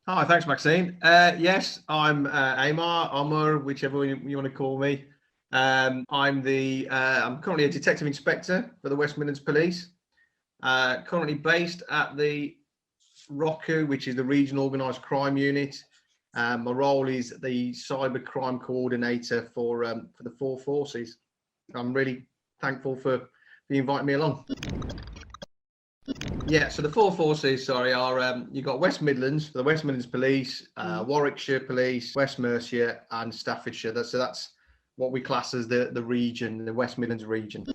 Hi, thanks, Maxine. Yes, I'm Amar, whichever you want to call me. I'm currently a detective inspector for the West Midlands Police. Currently based at the ROCU, which is the Regional Organised Crime Unit. My role is the cyber crime coordinator for the four forces. I'm really thankful for you inviting me along. Yeah, so the four forces, sorry, are you've got West Midlands, the West Midlands Police, Warwickshire Police, West Mercia, and Staffordshire. That's what we class as the region, the West Midlands region.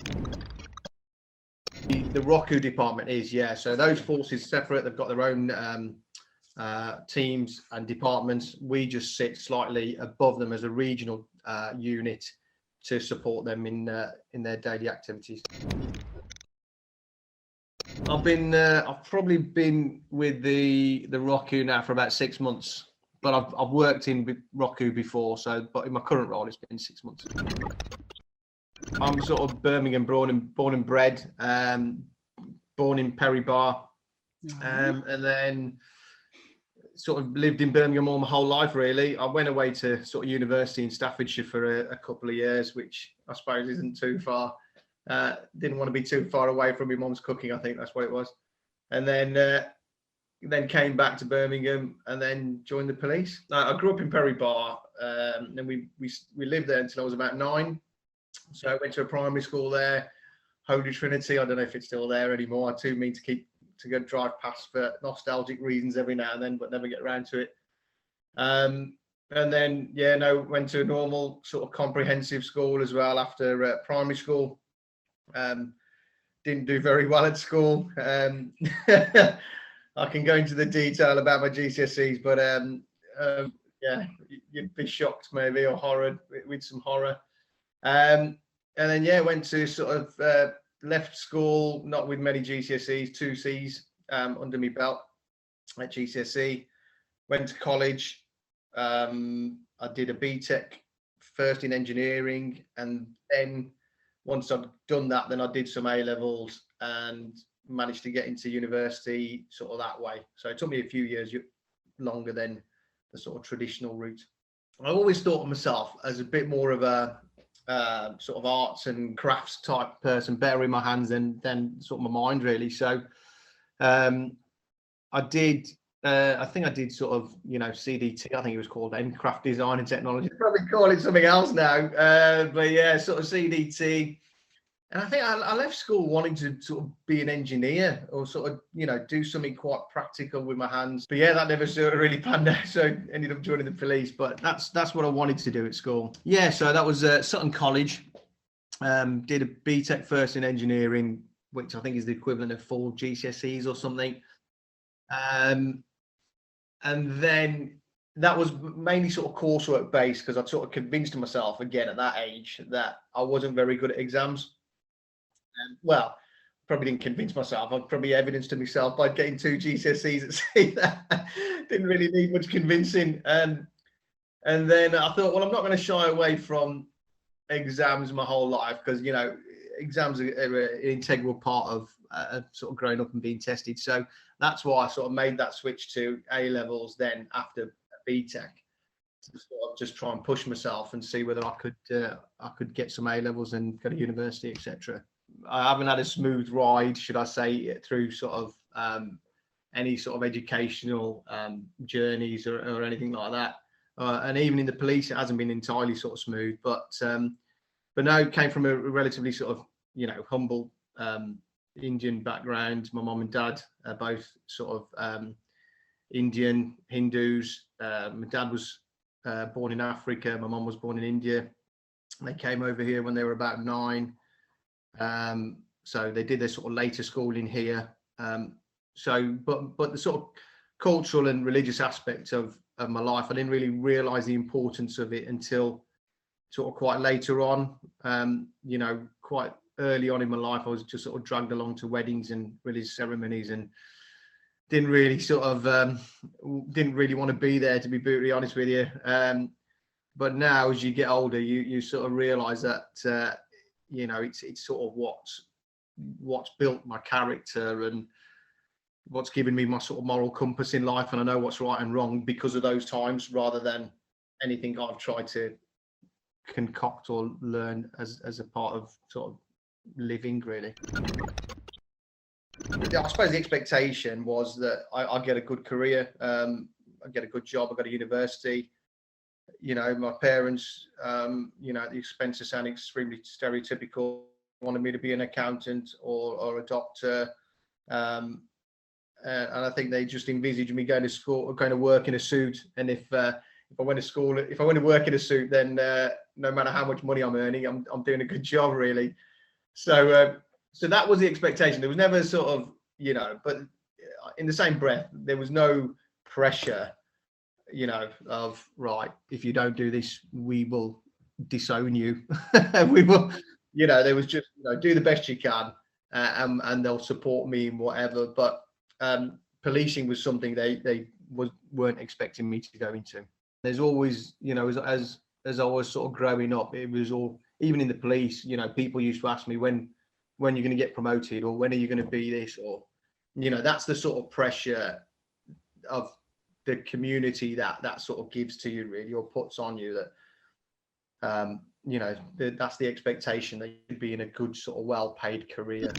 The ROCU department is, yeah. So those forces separate. They've got their own teams and departments. We just sit slightly above them as a regional unit to support them in their daily activities. I've probably been with the ROCU now for about 6 months, but I've worked in ROCU before, but in my current role it's been 6 months. I'm sort of Birmingham born and bred, born in Perry Bar, and then sort of lived in Birmingham all my whole life really. I went away to sort of university in Staffordshire for a couple of years, which I suppose isn't too far. Didn't want to be too far away from my mum's cooking, I think that's what it was. And then came back to Birmingham and then joined the police. I grew up in Perry Bar, and we lived there until I was about 9. So I went to a primary school there, Holy Trinity. I don't know if it's still there anymore. I too mean to go drive past for nostalgic reasons every now and then, but never get around to it. And then went to a normal sort of comprehensive school as well after primary school. Didn't do very well at school. I can go into the detail about my GCSEs, but yeah, you'd be shocked maybe, or horror with some horror. And then went to sort of left school, not with many GCSEs, 2 Cs under my belt at GCSE. Went to college. I did a BTEC first in engineering, and then once I'd done that, then I did some A levels and managed to get into university sort of that way. So it took me a few years longer than the sort of traditional route. I always thought of myself as a bit more of a sort of arts and crafts type person, better in my hands than sort of my mind really. So I think I did sort of, CDT, I think it was called then, craft design and technology. Probably call it something else now. But yeah, sort of CDT. And I think I left school wanting to sort of be an engineer or sort of, do something quite practical with my hands. But yeah, that never sort of really panned out. So I ended up joining the police. But that's what I wanted to do at school. Yeah, so that was Sutton College. Did a BTEC first in engineering, which I think is the equivalent of 4 GCSEs or something. And then that was mainly sort of coursework based, because I'd sort of convinced myself again at that age that I wasn't very good at exams. Well, probably didn't convince myself. I'd probably evidenced to myself by getting 2 GCSEs at sea that didn't really need much convincing. And then I thought, well, I'm not going to shy away from exams my whole life, because exams are an integral part of sort of growing up and being tested. So that's why I sort of made that switch to A levels then after BTEC, to sort of just try and push myself and see whether I could get some A levels and go to university, etc. I haven't had a smooth ride, should I say, through sort of any sort of educational journeys or anything like that. And even in the police, it hasn't been entirely sort of smooth. But no, it came from a relatively sort of humble Indian background. My mum and dad are both sort of Indian Hindus. My dad was born in Africa. My mum was born in India. They came over here when they were about 9. So they did their sort of later schooling here. But the sort of cultural and religious aspect of my life, I didn't really realise the importance of it until sort of quite later on. Quite early on in my life, I was just sort of dragged along to weddings and religious ceremonies, and didn't really want to be there, to be brutally honest with you. But now, as you get older, you sort of realise that it's sort of what's built my character, and what's given me my sort of moral compass in life, and I know what's right and wrong because of those times, rather than anything I've tried to concoct or learn as a part of sort of living, really. I suppose the expectation was that I get a good career, I get a good job, I go to university. You know, my parents, you know, at the expense of sounding extremely stereotypical, wanted me to be an accountant or a doctor. And I think they just envisaged me going to school or going to work in a suit. And if I went to school, if I went to work in a suit, then no matter how much money I'm earning, I'm doing a good job, really. So so that was the expectation. There was never sort of, you know, but in the same breath, there was no pressure, you know, of right, if you don't do this, we will disown you. We will, you know, there was just, you know, do the best you can, and they'll support me in whatever. But policing was something they weren't expecting me to go into. There's always, you know, as I was sort of growing up, it was all, even in the police, you know, people used to ask me when you're going to get promoted, or when are you going to be this, or, you know, that's the sort of pressure of the community that sort of gives to you, really, or puts on you, that you know, that's the expectation, that you'd be in a good sort of well-paid career.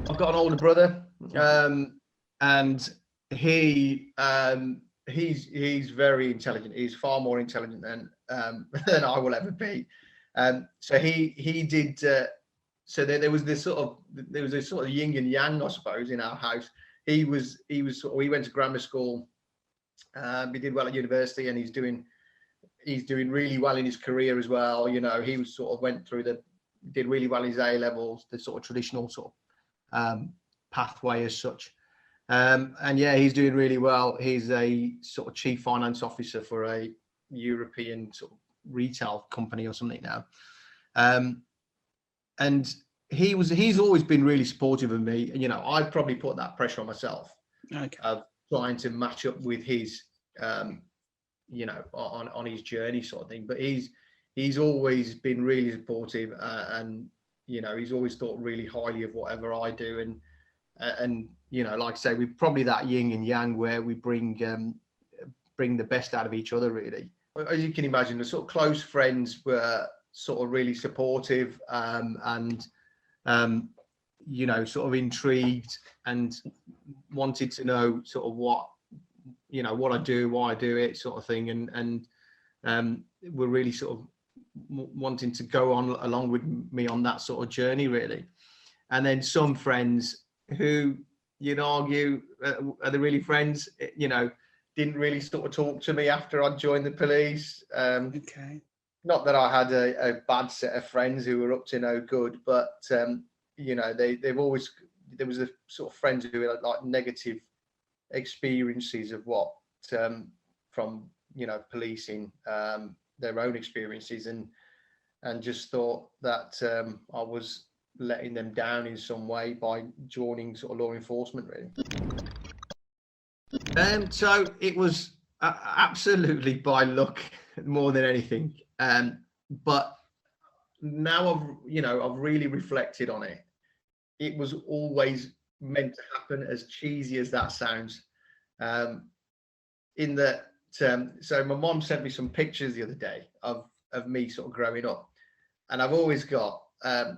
I've got an older brother, and he's very intelligent. He's far more intelligent than than I will ever be. So he did. So there was this sort of yin and yang, I suppose, in our house. He went to grammar school. He did well at university, and he's doing really well in his career as well. You know, he was sort of did really well in his A levels, the sort of traditional sort of pathway as such. And yeah, he's doing really well. He's a sort of chief finance officer for a European sort of retail company or something now. And he's always been really supportive of me. You know, I probably put that pressure on myself, of trying to match up with his, you know, on his journey, sort of thing. But he's always been really supportive, and you know, he's always thought really highly of whatever I do, and you know, like I say, we're probably that yin and yang, where we bring the best out of each other, really. As you can imagine, the sort of close friends were sort of really supportive, and you know, sort of intrigued and wanted to know sort of what I do, why I do it, sort of thing, and were really sort of wanting to go on along with me on that sort of journey, really. And then some friends who, you'd argue, are they really friends? You know, didn't really sort of talk to me after I'd joined the police. Okay. Not that I had a bad set of friends who were up to no good, but you know, there was a sort of friends who had like negative experiences of what from, you know, policing, their own experiences, and just thought that I was letting them down in some way by joining sort of law enforcement, really. So it was absolutely by luck more than anything. But now I've really reflected on it. It was always meant to happen, as cheesy as that sounds. In that, so my mom sent me some pictures the other day of me sort of growing up, and I've always got,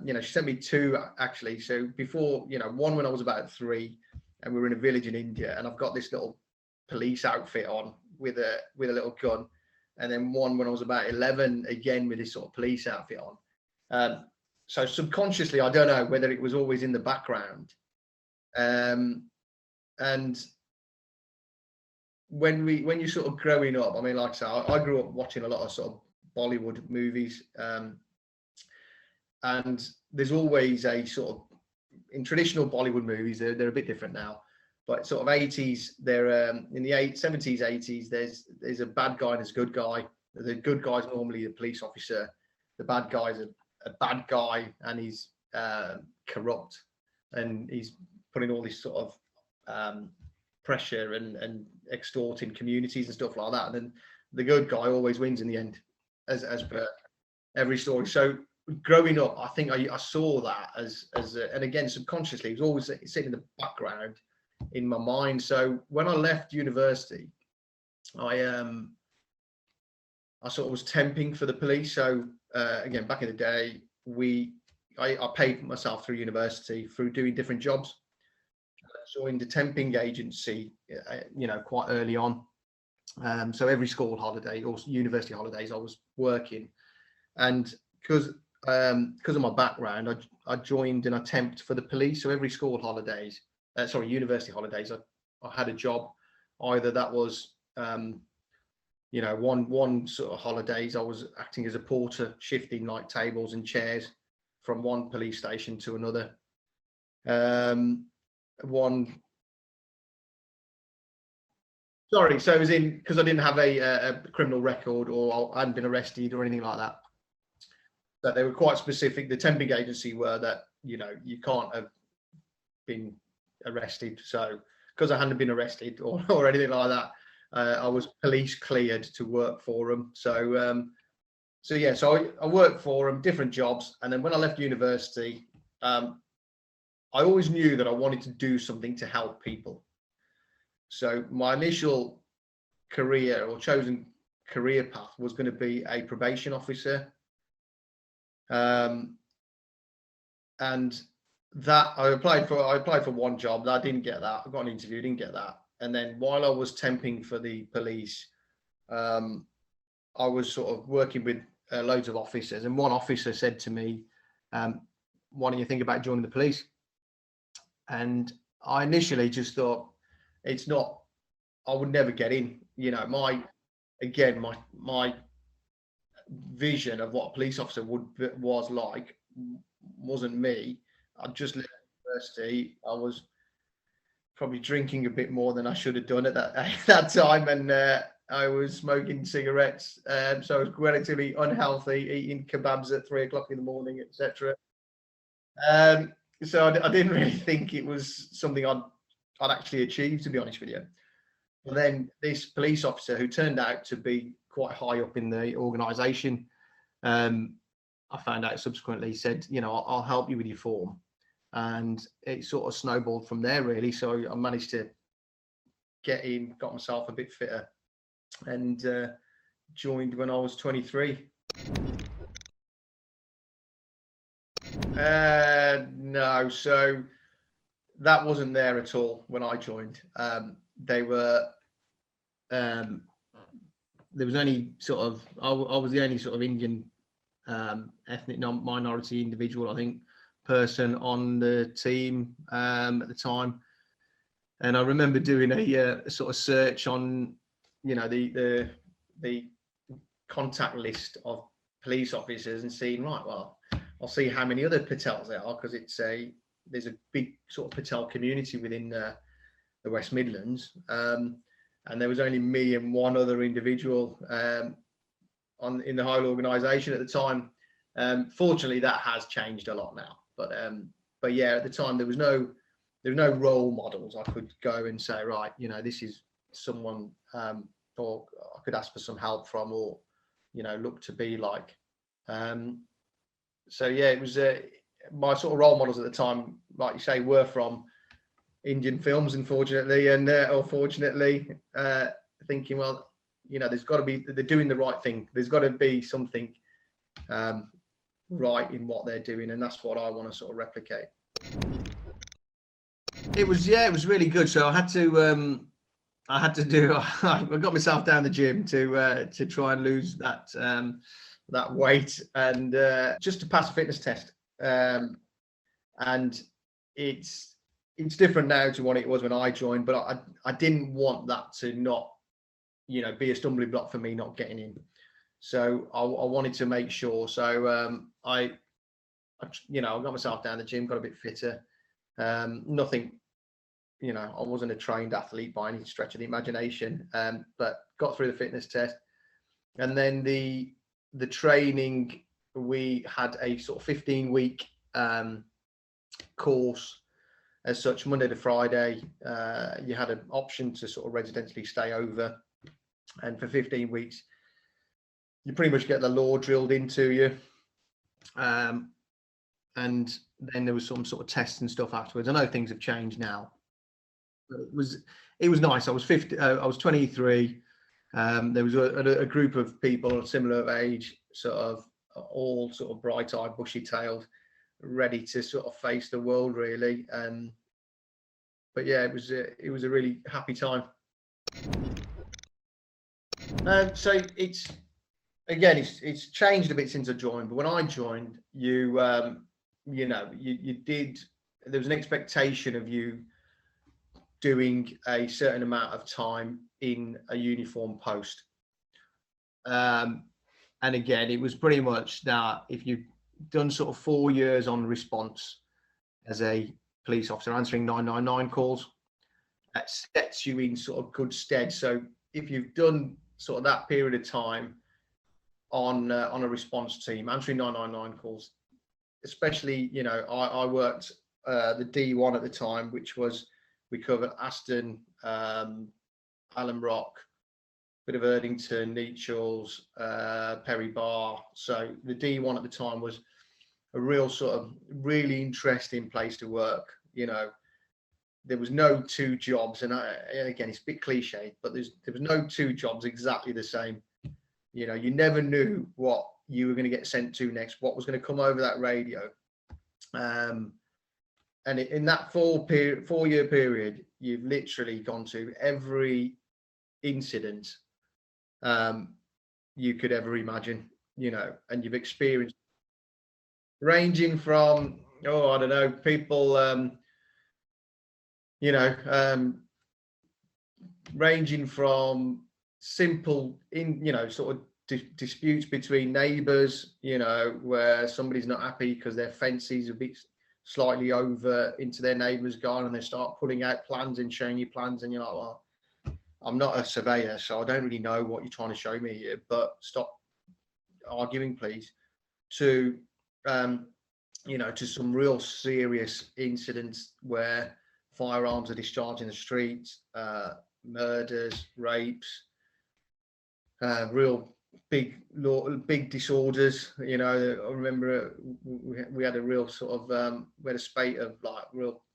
you know, she sent me two actually. So before, you know, one when I was about 3, and we were in a village in India, and I've got this little police outfit on with a little gun, and then one when I was about 11, again with this sort of police outfit on. So subconsciously, I don't know whether it was always in the background, and when you're sort of growing up, I mean, like I say, I grew up watching a lot of sort of Bollywood movies, and there's always a sort of, in traditional Bollywood movies, they're a bit different now, but sort of 80s, they're in the 70s, 80s, there's a bad guy and there's a good guy. The good guy's normally the police officer. The bad guy's a bad guy, and he's corrupt, and he's putting all this sort of pressure and extorting communities and stuff like that. And then the good guy always wins in the end, as per every story. So growing up, I think I saw that as and again subconsciously, it was always sitting in the background in my mind. So when I left university, I sort of was temping for the police. So again, back in the day, I paid myself through university through doing different jobs. I joined a temping agency, quite early on. So every school holiday or university holidays, I was working, and because of my background, I joined and I temped for the police. So every school holidays, university holidays, I had a job. Either that was one sort of holidays I was acting as a porter, shifting like tables and chairs from one police station to another. So it was in, because I didn't have a criminal record, or I hadn't been arrested or anything like that. That they were quite specific. The temping agency were that you can't have been arrested. So because I hadn't been arrested or anything like that, I was police cleared to work for them. So I worked for them, different jobs, and then when I left university, I always knew that I wanted to do something to help people. So my initial career or chosen career path was going to be a probation officer. And that I applied for one job. I didn't get that. I got an interview, didn't get that. And then while I was temping for the police, I was sort of working with loads of officers. And one officer said to me, why don't you think about joining the police? And I initially just thought, I would never get in. My vision of what a police officer was like wasn't me. I just left university. I was probably drinking a bit more than I should have done at that time, and I was smoking cigarettes. So I was relatively unhealthy, eating kebabs at 3 o'clock in the morning, etc. So I didn't really think it was something I'd actually achieve, to be honest with you. And then this police officer, who turned out to be quite high up in the organisation, I found out subsequently, said, I'll help you with your form. And it sort of snowballed from there, really. So I managed to get in, got myself a bit fitter, and joined when I was 23. No, so that wasn't there at all when I joined. There was only sort of, I was the only sort of Indian ethnic minority individual, I think, person on the team at the time. And I remember doing a sort of search on, the contact list of police officers and seeing, right, well, I'll see how many other Patels there are, because there's a big sort of Patel community within the West Midlands. And there was only me and one other individual in the whole organisation at the time. Fortunately, that has changed a lot now. But yeah, at the time there was no role models I could go and say, right, this is someone, or I could ask for some help from, or look to be like. So yeah, it was my sort of role models at the time, like you say, were from Indian films, unfortunately, and or fortunately, thinking, well, there's got to be, they're doing the right thing. There's got to be something right in what they're doing, and that's what I want to sort of replicate. It was really good. So I had to I got myself down the gym to try and lose that weight, and just to pass a fitness test. And it's different now to what it was when I joined, but I didn't want that to not, be a stumbling block for me not getting in. So I wanted to make sure. So I got myself down the gym, got a bit fitter. Nothing, I wasn't a trained athlete by any stretch of the imagination, but got through the fitness test. And then the training, we had a sort of 15-week course as such, Monday to Friday. You had an option to sort of residentially stay over, and for 15 weeks you pretty much get the law drilled into you. And then there was some sort of tests and stuff afterwards. I know things have changed now, but it was nice. I was 50. I was 23. There was a group of people of similar age, sort of all sort of bright-eyed, bushy-tailed, ready to sort of face the world, really. But yeah, it was a really happy time. So it's changed a bit since I joined. But when I joined, you did. There was an expectation of you doing a certain amount of time in a uniform post. And again, it was pretty much that if you've done sort of 4 years on response as a police officer answering 999 calls, that sets you in sort of good stead. So if you've done sort of that period of time on a response team answering 999 calls, especially, I worked the D1 at the time, which was, we covered Aston, Allen Rock, bit of Erdington, Nechells, Perry Bar. So the D1 at the time was a real sort of really interesting place to work. There was no two jobs, and again, it's a bit cliche, but there was no two jobs exactly the same. You never knew what you were going to get sent to next, what was going to come over that radio. And in that 4 year period, you've literally gone to every incident you could ever imagine, and you've experienced, ranging from, I don't know, people, ranging from simple sort of disputes between neighbours, where somebody's not happy because their fence is a bit slightly over into their neighbour's garden, and they start pulling out plans and showing you plans, and you're like, well, I'm not a surveyor, so I don't really know what you're trying to show me here, but stop arguing, please. To to some real serious incidents where firearms are discharged in the streets, murders, rapes, real big disorders. I remember we had a real sort of we had a spate of like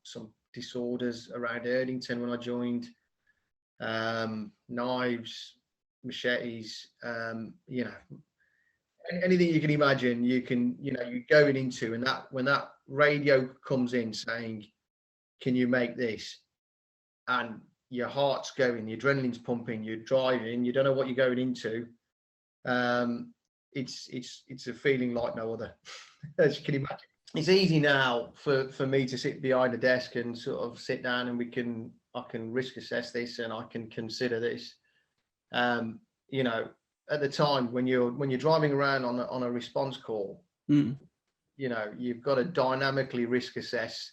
some disorders around Erdington when I joined. Knives, machetes, anything you can imagine, you're going into, and that when that radio comes in saying, can you make this, and your heart's going, your adrenaline's pumping, you're driving, you don't know what you're going into, it's a feeling like no other. As you can imagine, it's easy now for me to sit behind a desk and sort of sit down, and I can risk assess this, and I can consider this. At the time when you're driving around on a response call, you've got to dynamically risk assess,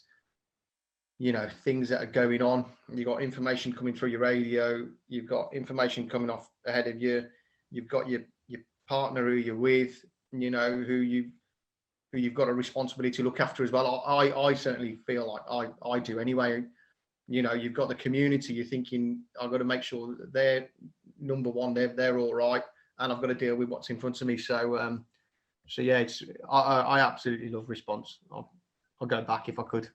things that are going on. You've got information coming through your radio, you've got information coming off ahead of you, you've got your partner who you're with, who you've got a responsibility to look after as well. I certainly feel like I do anyway. You've got the community, you're thinking, I've got to make sure that they're number one, they're all right, and I've got to deal with what's in front of me. So yeah, I absolutely love response. I'll go back if I could.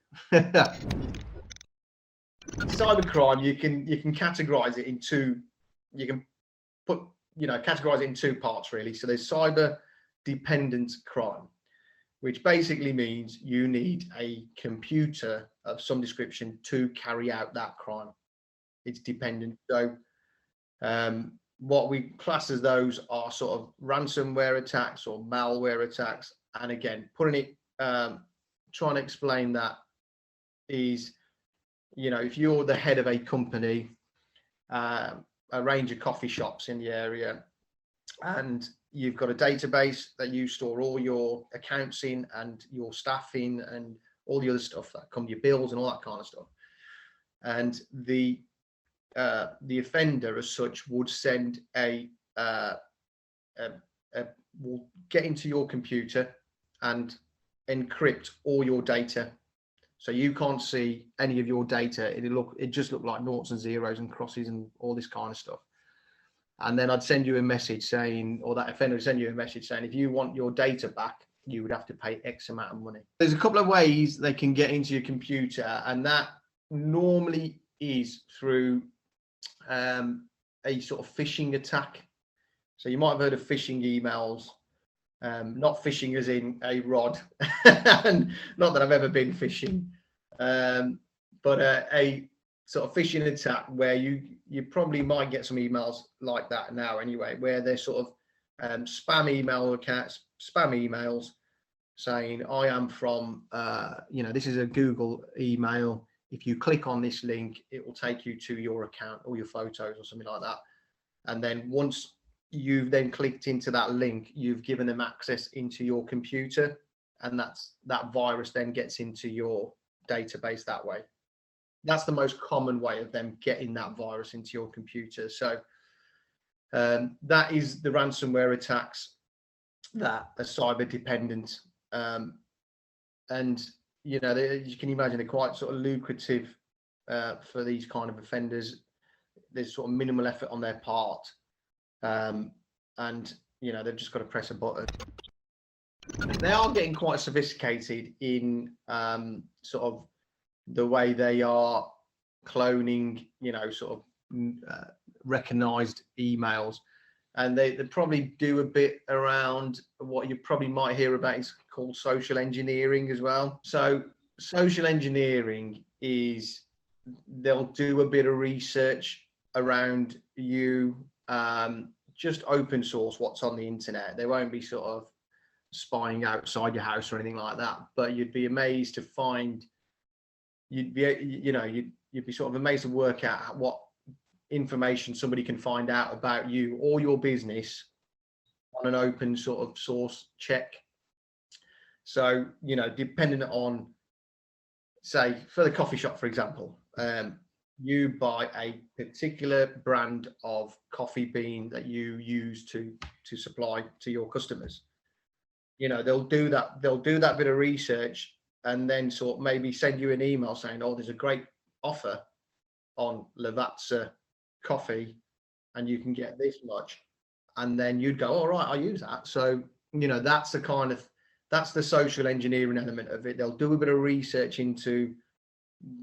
Cybercrime, you can categorize it in two. You can categorize it in two parts, really. So there's cyber dependent crime, which basically means you need a computer of some description to carry out that crime. It's dependent. So what we class as those are sort of ransomware attacks or malware attacks. And again, trying to explain that is, if you're the head of a company, a range of coffee shops in the area, and you've got a database that you store all your accounts in and your staff in and all the other stuff that come, your bills and all that kind of stuff. And the offender as such would send will get into your computer and encrypt all your data. So you can't see any of your data. It just looked like noughts and zeros and crosses and all this kind of stuff. And then I'd send you a message saying, or that offender would send you a message saying, if you want your data back, you would have to pay X amount of money. There's a couple of ways they can get into your computer, and that normally is through a sort of phishing attack. So you might have heard of phishing emails, not phishing as in a rod, and not that I've ever been phishing, but a sort of phishing attack where you probably might get some emails like that now anyway, where they're sort of spam email accounts, spam emails saying, I am from, this is a Google email. If you click on this link, it will take you to your account or your photos or something like that. And then once you've then clicked into that link, you've given them access into your computer, and that virus then gets into your database that way. That's the most common way of them getting that virus into your computer. So that is the ransomware attacks that are cyber dependent. And you can imagine they're quite sort of lucrative for these kind of offenders. There's sort of minimal effort on their part, and they've just got to press a button. They are getting quite sophisticated in sort of the way they are cloning, sort of recognized emails, and they probably do a bit around what you probably might hear about is called social engineering as well. So social engineering is they'll do a bit of research around you, just open source what's on the internet. They won't be sort of spying outside your house or anything like that, but you'd be amazed to find, you'd be sort of amazed to work out what information somebody can find out about you or your business on an open sort of source check. So, depending on, say, for the coffee shop, for example, you buy a particular brand of coffee bean that you use to supply to your customers. They'll do that bit of research and then sort of maybe send you an email saying, oh, there's a great offer on Lavazza coffee and you can get this much. And then you'd go, all right, I'll use that. So, that's the social engineering element of it. They'll do a bit of research into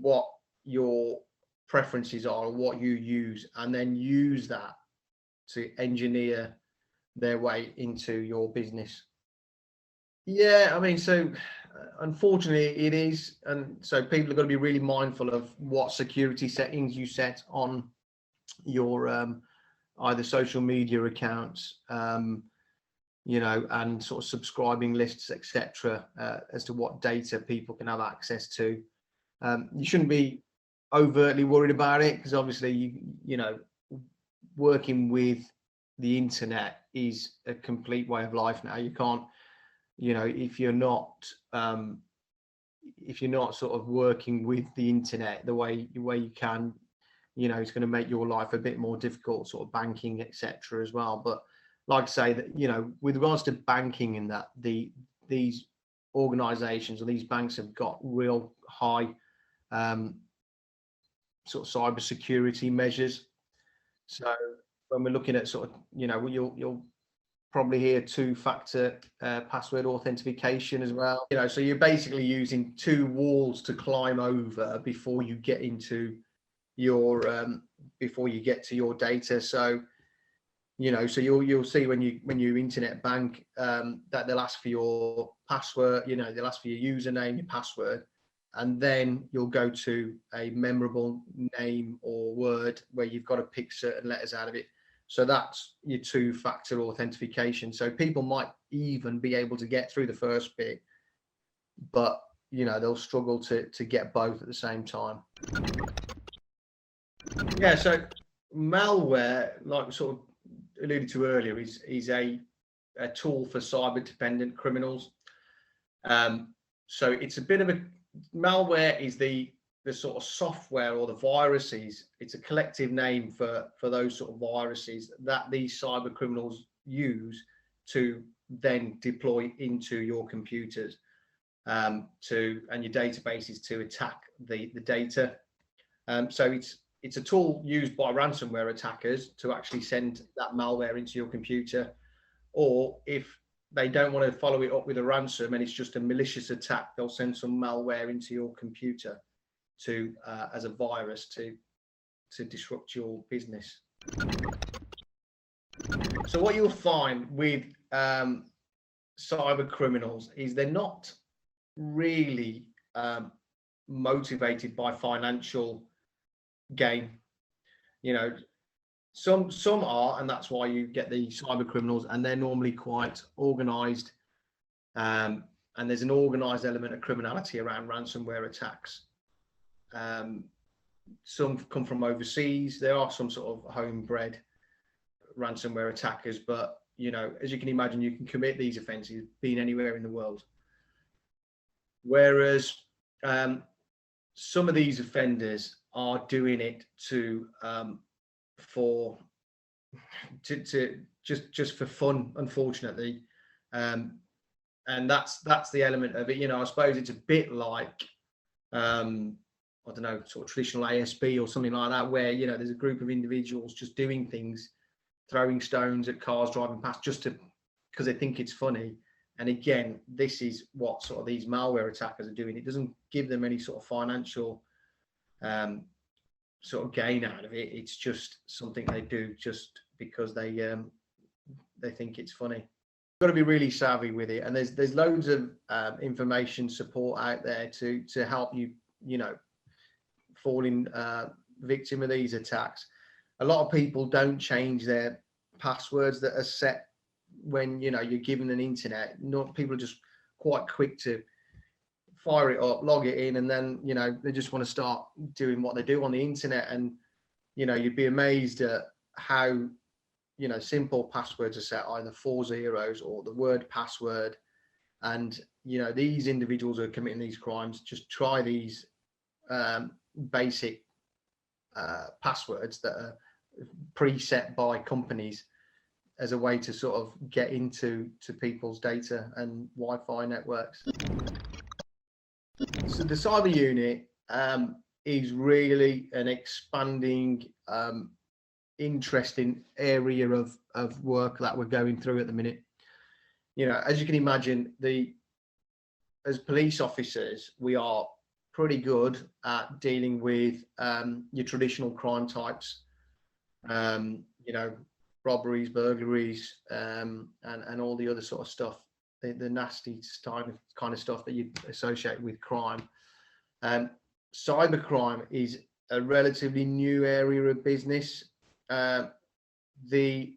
what your preferences are and what you use, and then use that to engineer their way into your business. Yeah, I mean, so unfortunately it is, and so people are going to be really mindful of what security settings you set on your either social media accounts, and sort of subscribing lists, etc., as to what data people can have access to. You shouldn't be overtly worried about it, because obviously working with the internet is a complete way of life now. You can't, if you're not sort of working with the internet the way you can, it's going to make your life a bit more difficult, sort of banking, etc., as well. But like I say, that with regards to banking and that, these organizations or these banks have got real high sort of cyber security measures. So when we're looking at sort of, you'll probably hear two-factor password authentication as well. So you're basically using two walls to climb over before you get into your before you get to your data. So so you'll see when you internet bank, that they'll ask for your password. They'll ask for your username, your password, and then you'll go to a memorable name or word where you've got to pick certain letters out of it. So that's your two-factor authentication. So people might even be able to get through the first bit, but they'll struggle to get both at the same time. Yeah, so malware, like sort of alluded to earlier, is a tool for cyber dependent criminals. So it's a bit of a, malware is the sort of software or the viruses. It's a collective name for those sort of viruses that these cyber criminals use to then deploy into your computers and your databases to attack the data. So it's a tool used by ransomware attackers to actually send that malware into your computer, or if they don't want to follow it up with a ransom, and it's just a malicious attack. They'll send some malware into your computer to as a virus to disrupt your business. So what you'll find with cyber criminals is they're not really motivated by financial gain. You know, some are, and that's why you get the cyber criminals, and they're normally quite organized. And there's an organized element of criminality around ransomware attacks. Some come from overseas. There are some sort of homebred ransomware attackers, but you know, as you can imagine, you can commit these offences being anywhere in the world. Whereas some of these offenders are doing it just for fun, unfortunately, and that's the element of it. You know, I suppose it's a bit like I don't know, sort of traditional ASB or something like that, where you know there's a group of individuals just doing things, throwing stones at cars driving past just because they think it's funny. And again, this is what sort of these malware attackers are doing. It doesn't give them any sort of financial sort of gain out of it. It's just something they do just because they think it's funny. You've got to be really savvy with it, and there's loads of information support out there to help you, you know, falling victim of these attacks. A lot of people don't change their passwords that are set when, you know, you're given an internet. Not people are just quite quick to fire it up, log it in, and then, you know, they just want to start doing what they do on the internet. And, you know, you'd be amazed at how, you know, simple passwords are set, either 4 zeros or the word password. And, you know, these individuals who are committing these crimes just try these basic passwords that are preset by companies as a way to sort of get into people's data and Wi-Fi networks. So the cyber unit is really an expanding, interesting area of work that we're going through at the minute. You know, as you can imagine, as police officers, we are pretty good at dealing with your traditional crime types, you know, robberies, burglaries, and all the other sort of stuff, the nasty kind of stuff that you associate with crime. Cybercrime is a relatively new area of business. The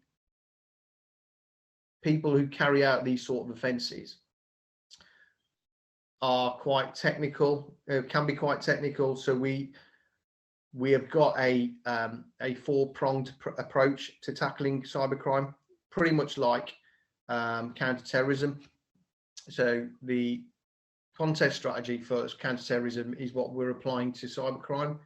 people who carry out these sort of offences are quite technical, can be quite technical. So we have got a 4-pronged approach to tackling cybercrime, pretty much like counterterrorism. So the contest strategy for counterterrorism is what we're applying to cybercrime,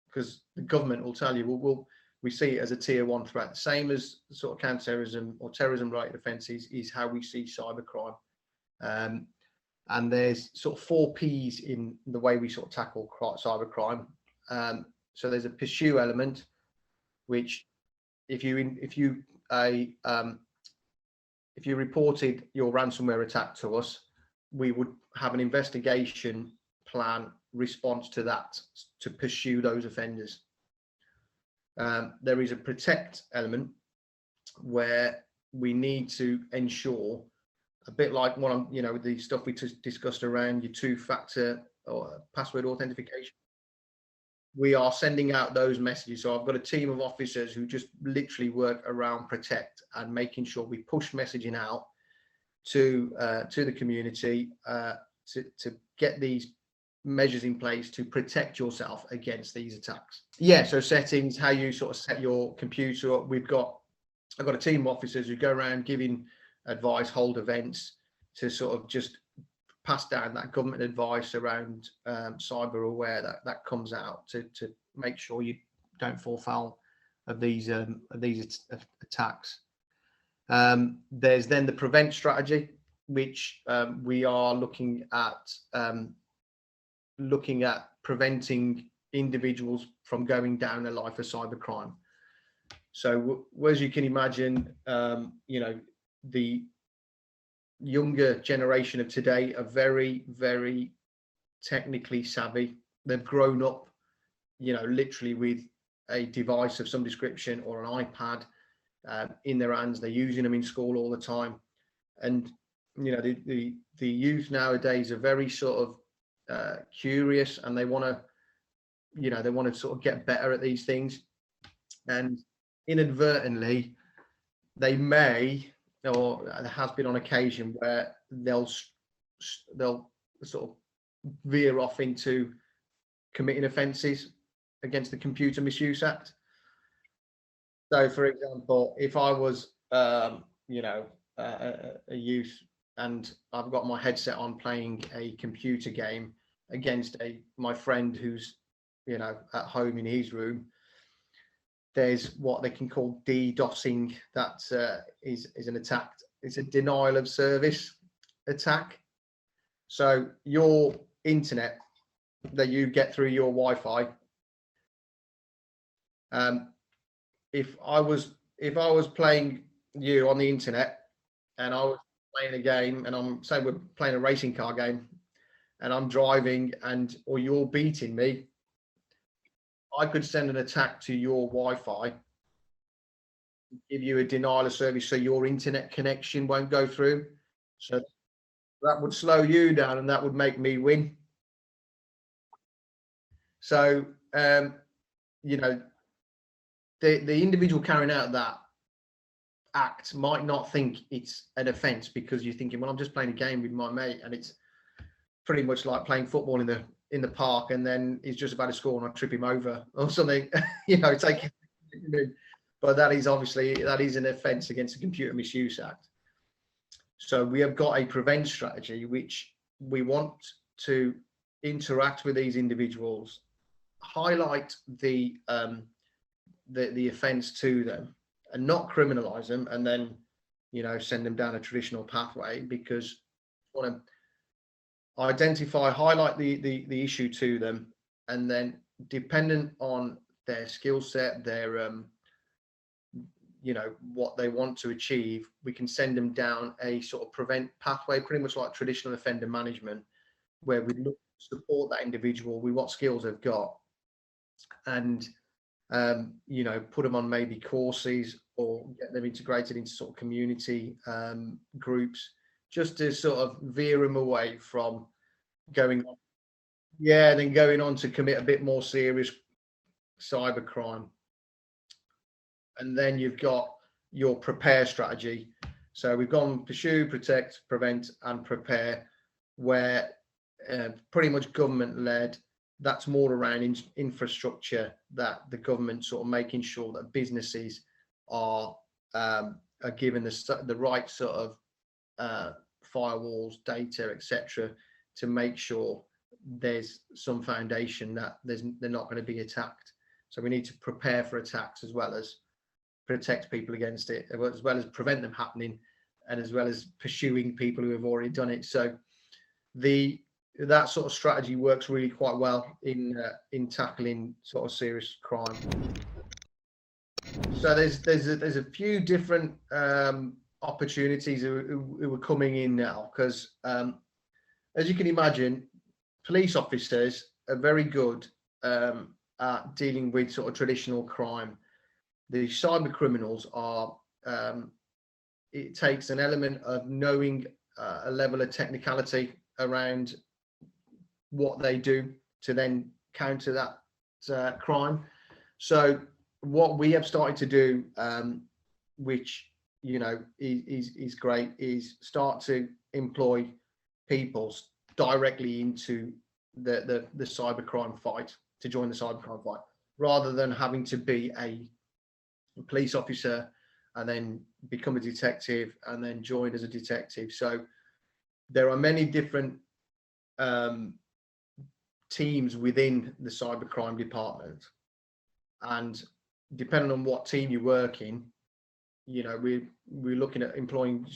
because the government will tell you, we see it as a tier 1 threat. The same as sort of counterterrorism or terrorism-related offences is how we see cybercrime. And there's sort of 4 Ps in the way we sort of tackle cybercrime. So there's a pursue element, which if you reported your ransomware attack to us, we would have an investigation plan response to that to pursue those offenders. There is a protect element where we need to ensure, a bit like what I'm, you know, the stuff we discussed around your 2-factor or password authentication. We are sending out those messages. So I've got a team of officers who just literally work around protect and making sure we push messaging out to the community to get these measures in place to protect yourself against these attacks. Yeah, so settings, how you sort of set your computer up. I've got a team of officers who go around giving advice, hold events to sort of just pass down that government advice around cyber aware that comes out to make sure you don't fall foul of these attacks. There's then the prevent strategy, which we are looking at preventing individuals from going down a life of cybercrime. So as you can imagine, you know, the younger generation of today are very, very technically savvy. They've grown up, literally with a device of some description or an iPad in their hands. They're using them in school all the time. And, the youth nowadays are very sort of curious, and they want to, sort of get better at these things. And inadvertently, they may, or there has been on occasion where they'll sort of veer off into committing offences against the Computer Misuse Act. So, for example, if I was, a youth, and I've got my headset on playing a computer game against my friend who's, at home in his room, there's what they can call DDoSing. That is an attack. It's a denial of service attack. So your internet that you get through your Wi-Fi, if I was playing you on the internet, and I was playing a game, and I'm saying we're playing a racing car game, and I'm driving, or you're beating me, I could send an attack to your Wi-Fi, give you a denial of service, so your internet connection won't go through. So that would slow you down, and that would make me win. So, the individual carrying out that act might not think it's an offence, because you're thinking, well, I'm just playing a game with my mate, and it's pretty much like playing football in the park, and then he's just about to score and I trip him over or something, taking. But that is an offence against the Computer Misuse Act. So we have got a prevent strategy, which we want to interact with these individuals, highlight the offence to them, and not criminalise them, and then send them down a traditional pathway, because we want to identify, highlight the issue to them, and then, dependent on their skill set, their what they want to achieve, we can send them down a sort of prevent pathway, pretty much like traditional offender management, where we look to support that individual with what skills they've got, and put them on maybe courses, or get them integrated into sort of community groups, just to sort of veer them away from going on to commit a bit more serious cyber crime. And then you've got your prepare strategy. So we've gone pursue, protect, prevent, and prepare, where pretty much government led. That's more around infrastructure, that the government sort of making sure that businesses are given the right sort of firewalls, data, etc., to make sure there's some foundation that they're not going to be attacked. So we need to prepare for attacks, as well as protect people against it, as well as prevent them happening, and as well as pursuing people who have already done it. So that sort of strategy works really quite well in tackling sort of serious crime. So there's a few different opportunities who are coming in now, because as you can imagine, police officers are very good at dealing with sort of traditional crime. The cyber criminals are, it takes an element of knowing a level of technicality around what they do to then counter that crime. So what we have started to do, which is great, is start to employ people directly into the cybercrime fight, to join the cybercrime fight, rather than having to be a police officer and then become a detective and then join as a detective. So there are many different teams within the cybercrime department, and depending on what team you work in, we're looking at employing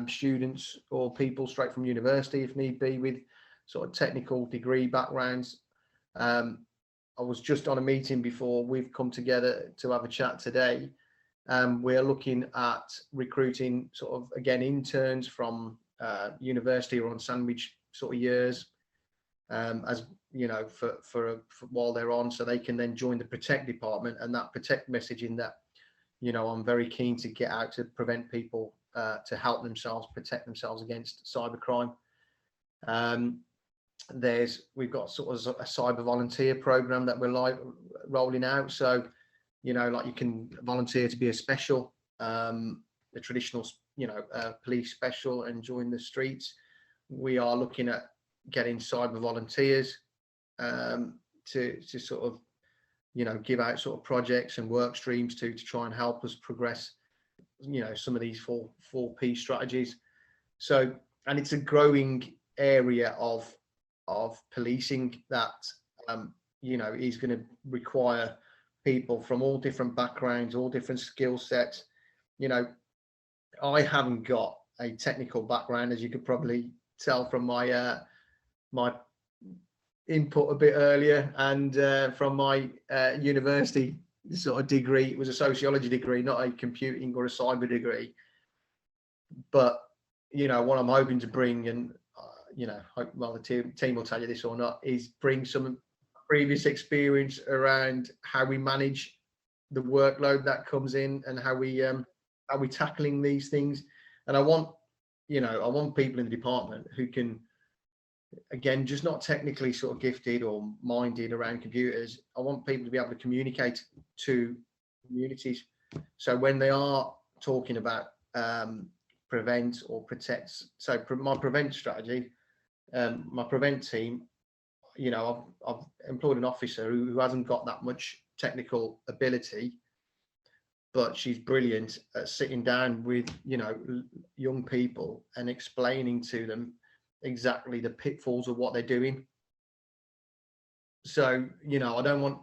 students or people straight from university, if need be, with sort of technical degree backgrounds. I was just on a meeting before we've come together to have a chat today. We're looking at recruiting sort of, again, interns from university or on sandwich sort of years, as you know, for while they're on, so they can then join the protect department, and that protect messaging that, you know, I'm very keen to get out to prevent people to help themselves, protect themselves against cybercrime. We've got sort of a cyber volunteer program that we're rolling out. So, you know, like you can volunteer to be a special, the traditional, you know, police special and join the streets. We are looking at getting cyber volunteers to sort of, you know, give out sort of projects and work streams to try and help us progress, you know, some of these four P strategies. So, and it's a growing area of policing that, you know, is going to require people from all different backgrounds, all different skill sets. You know, I haven't got a technical background, as you could probably tell from my my input a bit earlier, and from my university sort of degree. It was a sociology degree, not a computing or a cyber degree. But, you know, what I'm hoping to bring, and you know, well, the team will tell you this or not, is bring some previous experience around how we manage the workload that comes in, and how we tackling these things. And I want, you know, I want people in the department who can, again, just not technically sort of gifted or minded around computers. I want people to be able to communicate to communities. So when they are talking about prevent or protect, so my prevent strategy, my prevent team, you know, I've employed an officer who hasn't got that much technical ability, but she's brilliant at sitting down with, you know, young people and explaining to them exactly the pitfalls of what they're doing. So, you know, I don't want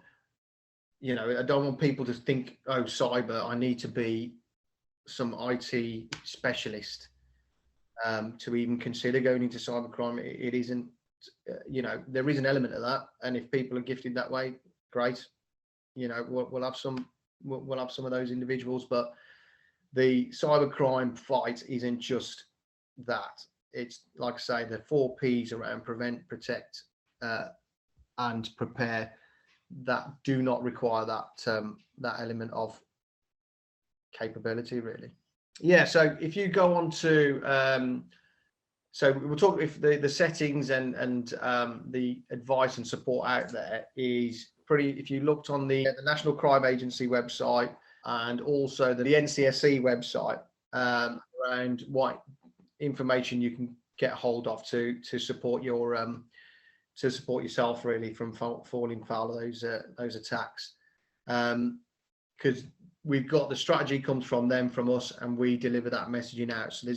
people to think, oh, cyber, I need to be some IT specialist to even consider going into cybercrime. It isn't, you know, there is an element of that, and if people are gifted that way, great. You know, we'll have some of those individuals, but the cybercrime fight isn't just that. It's, like I say, the 4 Ps around prevent, protect, and prepare that do not require that element of capability, really. Yeah, so if you go on to so we'll talk if the settings and the advice and support out there is pretty. If you looked on the National Crime Agency website and also the NCSC website around what information you can get hold of to support your to support yourself, really, from falling foul of those attacks, because we've got the strategy comes from them, from us, and we deliver that messaging out. So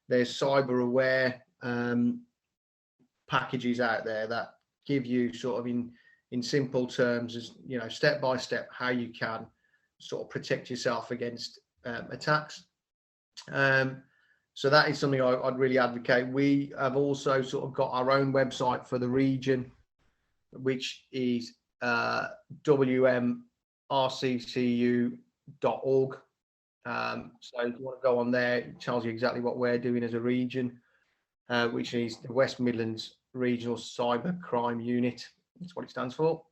there's cyber aware packages out there that give you sort of in simple terms, as you know, step by step, how you can sort of protect yourself against attacks. So that is something I'd really advocate. We have also sort of got our own website for the region, which is wmrccu.org. So if you want to go on there, it tells you exactly what we're doing as a region, which is the West Midlands Regional Cyber Crime Unit. That's what it stands for.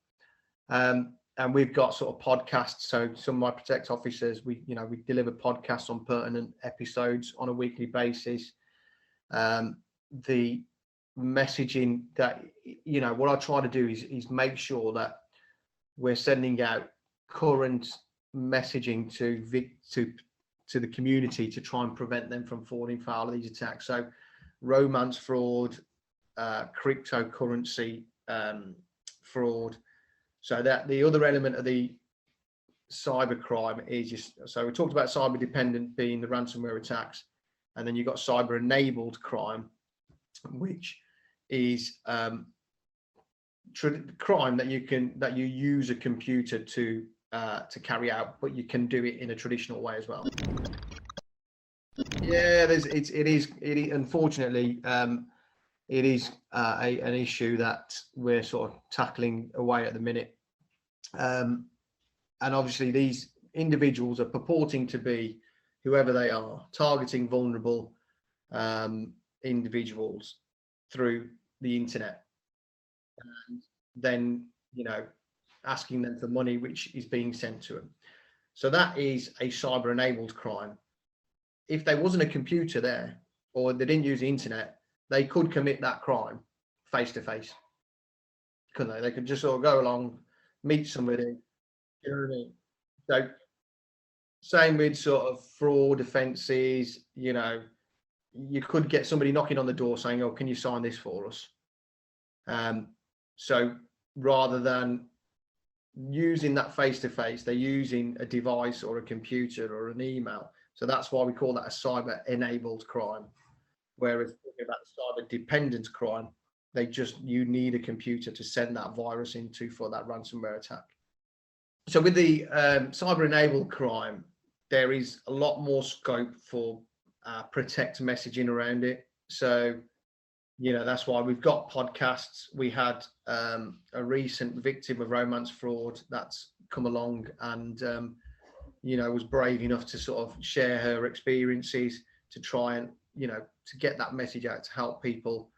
And we've got sort of podcasts. So some of my protect officers, we deliver podcasts on pertinent episodes on a weekly basis. The messaging that, you know, what I try to do is make sure that we're sending out current messaging to the community to try and prevent them from falling foul of these attacks. So romance fraud, cryptocurrency fraud. So that the other element of the cyber crime is just, so we talked about cyber dependent being the ransomware attacks, and then you've got cyber enabled crime, which is crime that you use a computer to carry out, but you can do it in a traditional way as well. Yeah, it is unfortunately it is an issue that we're sort of tackling away at the minute. And obviously these individuals are purporting to be whoever they are, targeting vulnerable individuals through the internet, and then, asking them for money which is being sent to them. So that is a cyber enabled crime. If there wasn't a computer there, or they didn't use the internet, they could commit that crime face to face, couldn't they? They could just sort of go along, meet somebody. You know what I mean? So same with sort of fraud offences. You could get somebody knocking on the door saying, "Oh, can you sign this for us?" So rather than using that face to face, they're using a device or a computer or an email. So that's why we call that a cyber enabled crime. Whereas talking about cyber dependent crime, you need a computer to send that virus into for that ransomware attack. So with the cyber enabled crime, there is a lot more scope for protect messaging around it. So that's why we've got podcasts. We had a recent victim of romance fraud that's come along and was brave enough to sort of share her experiences to try and to get that message out to help people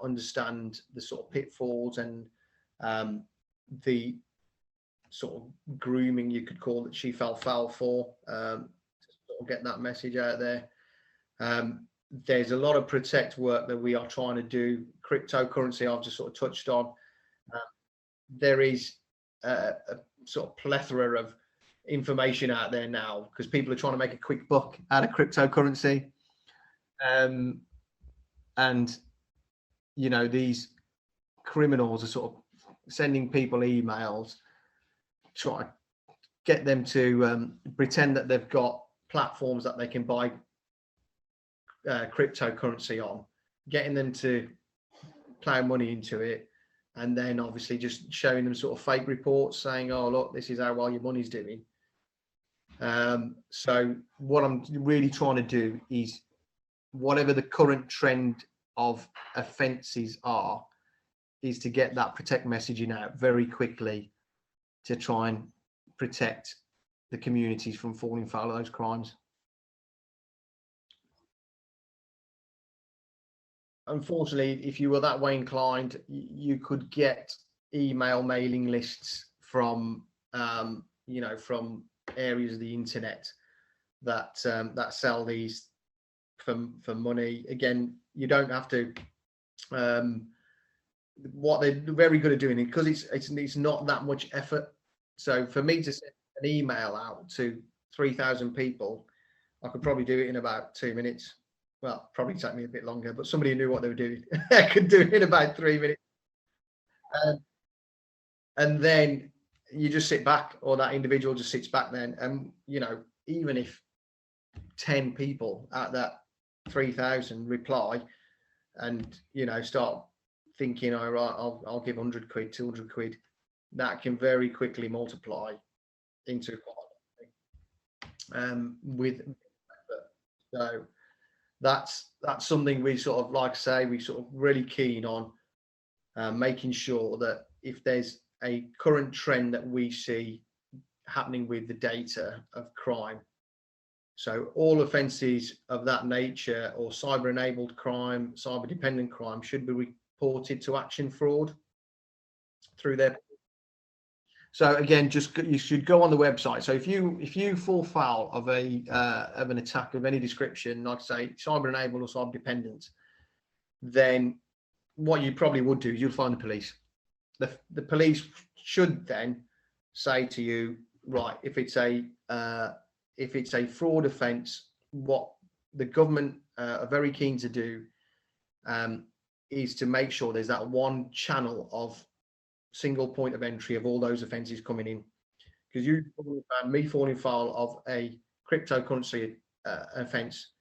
understand the sort of pitfalls and the sort of grooming, you could call it, she fell foul for, to sort of get that message out there. There's a lot of protect work that we are trying to do. Cryptocurrency, I've just sort of touched on. There is a sort of plethora of information out there now because people are trying to make a quick buck out of cryptocurrency. And these criminals are sort of sending people emails, try to get them to pretend that they've got platforms that they can buy cryptocurrency on, getting them to plow money into it, and then obviously just showing them sort of fake reports saying, "Oh, look, this is how well your money's doing." So what I'm really trying to do is, whatever the current trend of offences are, is to get that protect messaging out very quickly to try and protect the communities from falling foul of those crimes. Unfortunately, if you were that way inclined, you could get email mailing lists from from areas of the internet that sell these for money. Again, you don't have to. What they're very good at doing it, because it's not that much effort. So for me to send an email out to 3,000 people, I could probably do it in about 2 minutes. Well, probably take me a bit longer, but somebody who knew what they were doing could do it in about 3 minutes. And then you just sit back, or that individual just sits back then, and even if 10 people at that 3,000 reply and start thinking, "All right, I'll give 100 quid, 200 quid," that can very quickly multiply into with. So that's something we sort of, like I say, we sort of really keen on making sure that if there's a current trend that we see happening with the data of crime, so all offences of that nature, or cyber enabled crime, cyber dependent crime, should be reported to Action Fraud through their. So again, you should go on the website. So if you fall foul of an attack of any description, like I say, cyber enabled or cyber dependent, then what you probably would do is you'll find the police. The police should then say to you, right, if it's a fraud offence, what the government are very keen to do is to make sure there's that one channel of single point of entry of all those offences coming in. Because me falling foul of a cryptocurrency offence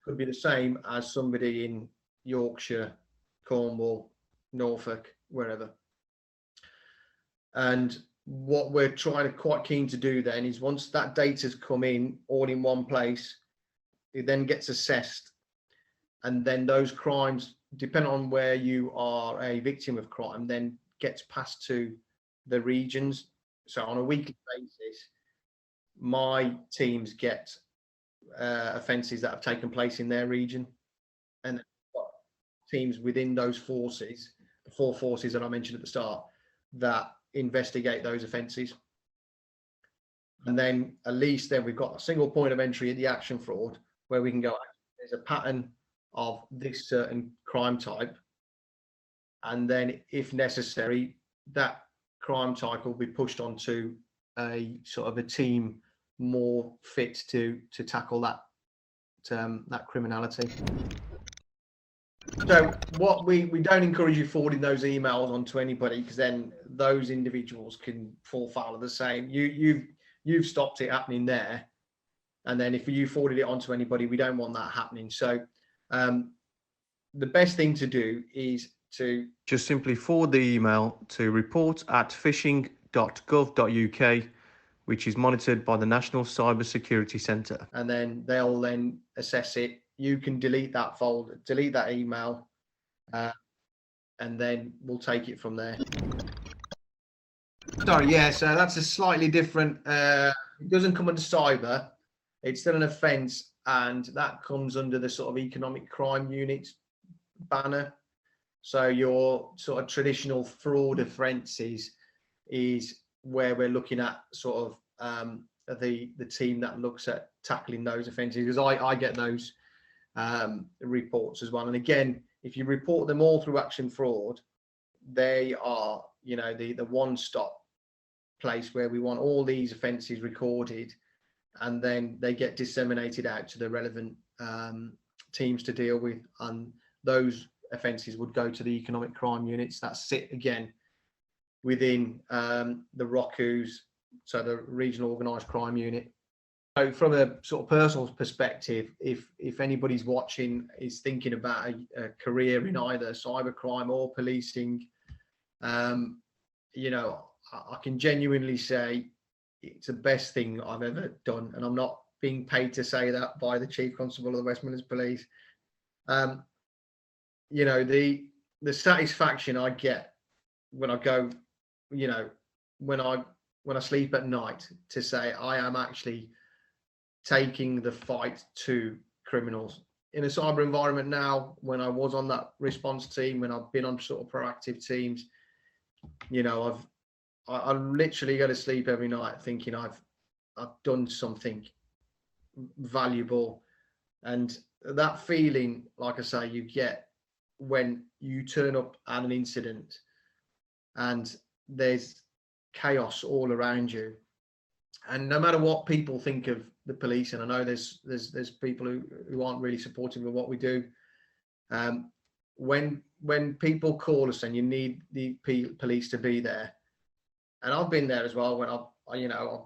could be the same as somebody in Yorkshire, Cornwall, Norfolk, wherever. And what we're quite keen to do then is, once that data's come in all in one place, it then gets assessed, and then those crimes, depending on where you are a victim of crime, then gets passed to the regions. So on a weekly basis, my teams get offences that have taken place in their region, and teams within those forces, the 4 forces that I mentioned at the start, that investigate those offences. And then at least then we've got a single point of entry at the action fraud where we can go, there's a pattern of this certain crime type. And then if necessary, that crime type will be pushed onto a sort of a team more fit to tackle that criminality. So what we don't encourage you forwarding those emails onto anybody, because then those individuals can fall foul of the same. You've stopped it happening there, and then if you forwarded it onto anybody, we don't want that happening. So the best thing to do is to just simply forward the email to report@phishing.gov.uk, which is monitored by the National Cyber Security Centre. And then they'll then assess it. You can delete that folder, delete that email, and then we'll take it from there. Sorry, yeah, so that's a slightly different, it doesn't come under cyber. It's still an offence, and that comes under the sort of economic crime unit banner. So your sort of traditional fraud offences is where we're looking at sort of the team that looks at tackling those offences, because I get those reports as well. And again, if you report them all through Action Fraud, they are, you know, the one-stop place where we want all these offences recorded, and then they get disseminated out to the relevant teams to deal with, and those offences would go to the economic crime units that sit again within the ROCUs, so the Regional Organised Crime Unit. So from a sort of personal perspective, if anybody's watching is thinking about a career in either cybercrime or policing, you know, I can genuinely say it's the best thing I've ever done, and I'm not being paid to say that by the Chief Constable of the West Midlands Police. You know, the satisfaction I get when I go, you know, when I sleep at night, to say I am actually taking the fight to criminals in a cyber environment now. When I was on that response team, when I've been on sort of proactive teams, you know, I literally go to sleep every night thinking I've done something valuable. And that feeling, like I say, you get when you turn up at an incident and there's chaos all around you, and no matter what people think of the police, and I know there's people who aren't really supportive of what we do, when people call us and you need the police to be there, and I've been there as well, when I've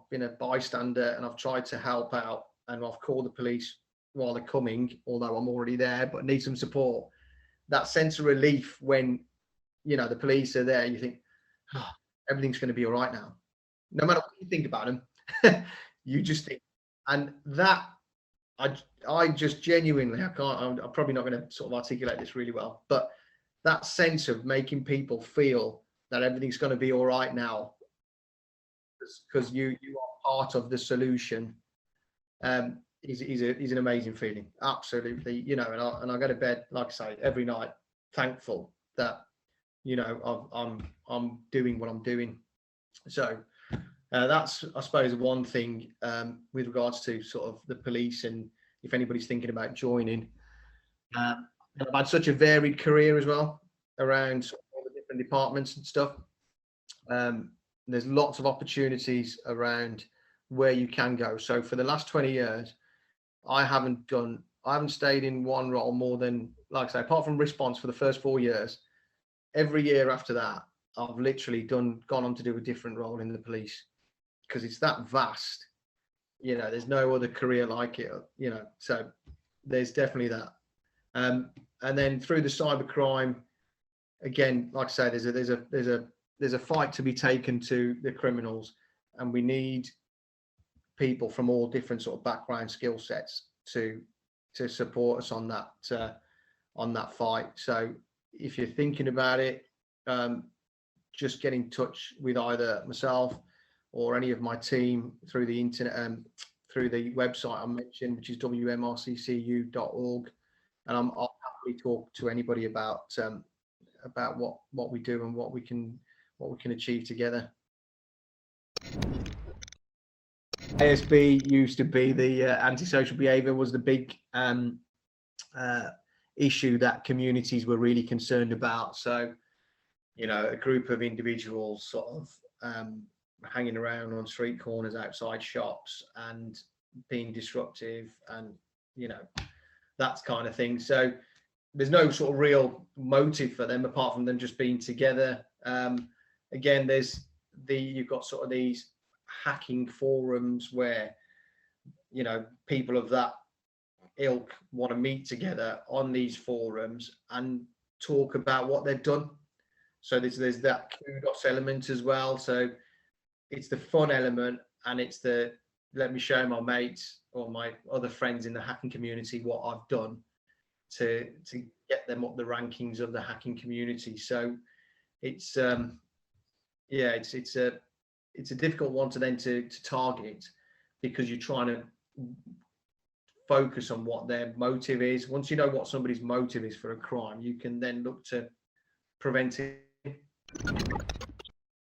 been a bystander and I've tried to help out, and I've called the police while they're coming, although I'm already there but need some support. That sense of relief when, you know, the police are there, you think, oh, everything's going to be all right now, no matter what you think about them. You just think, and that I just genuinely, I'm probably not going to sort of articulate this really well, but that sense of making people feel that everything's going to be all right now, because you are part of the solution, is an amazing feeling. Absolutely, you know, and I go to bed, like I say, every night thankful that, you know, I'm doing what I'm doing. So that's, I suppose, one thing with regards to sort of the police, and if anybody's thinking about joining. I've had such a varied career as well around sort of all the different departments and stuff. There's lots of opportunities around where you can go. So for the last 20 years, I haven't stayed in one role more than, like I say, apart from response for the first 4 years. Every year after that, I've literally gone on to do a different role in the police, because it's that vast. You know, there's no other career like it, you know, so there's definitely that. And then through the cybercrime, again, like I say, there's a fight to be taken to the criminals, and we need people from all different sort of background skill sets to support us on that fight. So if you're thinking about it, just get in touch with either myself or any of my team through the internet, through the website I mentioned, which is wmrccu.org, and I'll happily talk to anybody about what we do and what we can achieve together. ASB used to be the antisocial behaviour was the big issue that communities were really concerned about. So, you know, a group of individuals sort of hanging around on street corners outside shops and being disruptive, and you know, that kind of thing. So there's no sort of real motive for them apart from them just being together. Again, you've got sort of these hacking forums where, you know, people of that ilk want to meet together on these forums and talk about what they've done. So there's that kudos element as well. So it's the fun element, and it's the let me show my mates or my other friends in the hacking community what I've done to get them up the rankings of the hacking community. So it's it's a difficult one to target, because you're trying to focus on what their motive is. Once you know what somebody's motive is for a crime, you can then look to prevent it.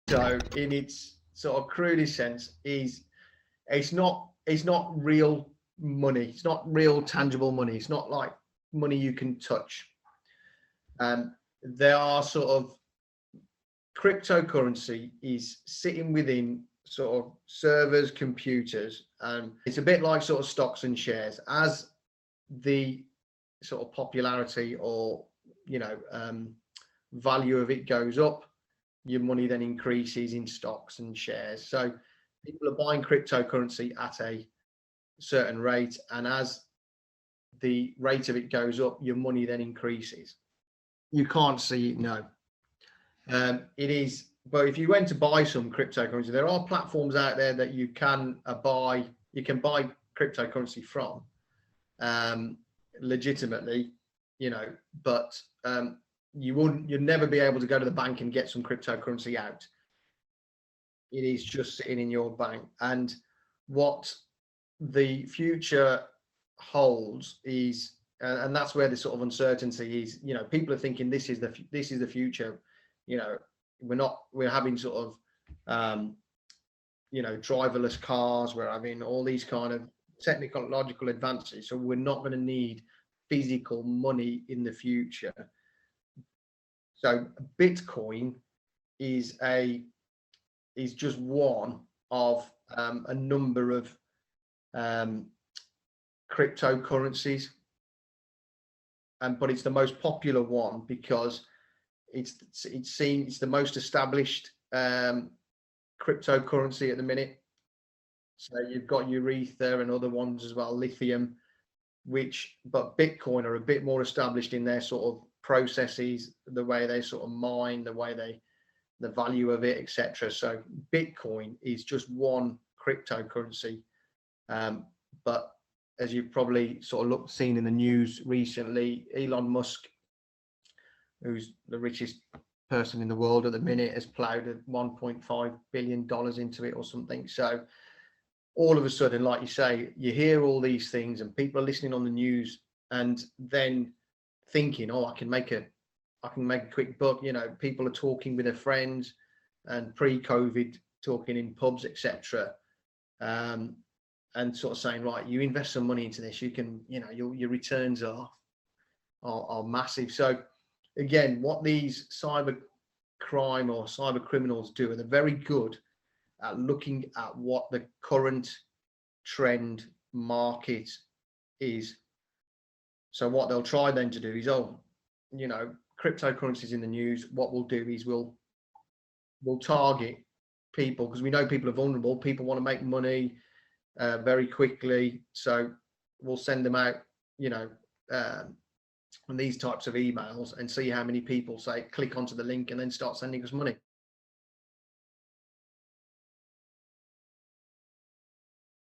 So in its sort of crudest sense, it's not real money. It's not real tangible money. It's not like money you can touch. There are sort of cryptocurrency is sitting within sort of servers, computers, and it's a bit like sort of stocks and shares. As the sort of popularity or, you know, value of it goes up, your money then increases in stocks and shares. So people are buying cryptocurrency at a certain rate, and as the rate of it goes up, your money then increases. You can't see it, no. It is, but if you went to buy some cryptocurrency, there are platforms out there that you can buy cryptocurrency from legitimately, you know, but you'd never be able to go to the bank and get some cryptocurrency out. It is just sitting in your bank. And what the future holds is, and that's where the sort of uncertainty is. You know, people are thinking this is the future. You know, we're having sort of you know, driverless cars. We're having all these kind of technological advances. So we're not going to need physical money in the future. So Bitcoin is just one of a number of cryptocurrencies, but it's the most popular one because it's the most established cryptocurrency at the minute. So you've got Ether and other ones as well, lithium, but Bitcoin are a bit more established in their sort of processes, the way they sort of mine, the value of it, etc. So Bitcoin is just one cryptocurrency, but as you've probably sort of seen in the news recently, Elon Musk, who's the richest person in the world at the minute, has plowed $1.5 billion into it or something. So all of a sudden, like you say, you hear all these things and people are listening on the news and then thinking, oh, I can make a quick buck. You know, people are talking with their friends and pre-COVID talking in pubs, etc. And sort of saying, right, you invest some money into this, you can, you know, your returns are massive. So again, what these cyber crime or cyber criminals do, are they're very good at looking at what the current trend market is. So what they'll try then to do is, oh, you know, cryptocurrencies in the news. What we'll do is we'll target people, because we know people are vulnerable. People want to make money very quickly. So we'll send them out, you know, on these types of emails and see how many people say click onto the link and then start sending us money.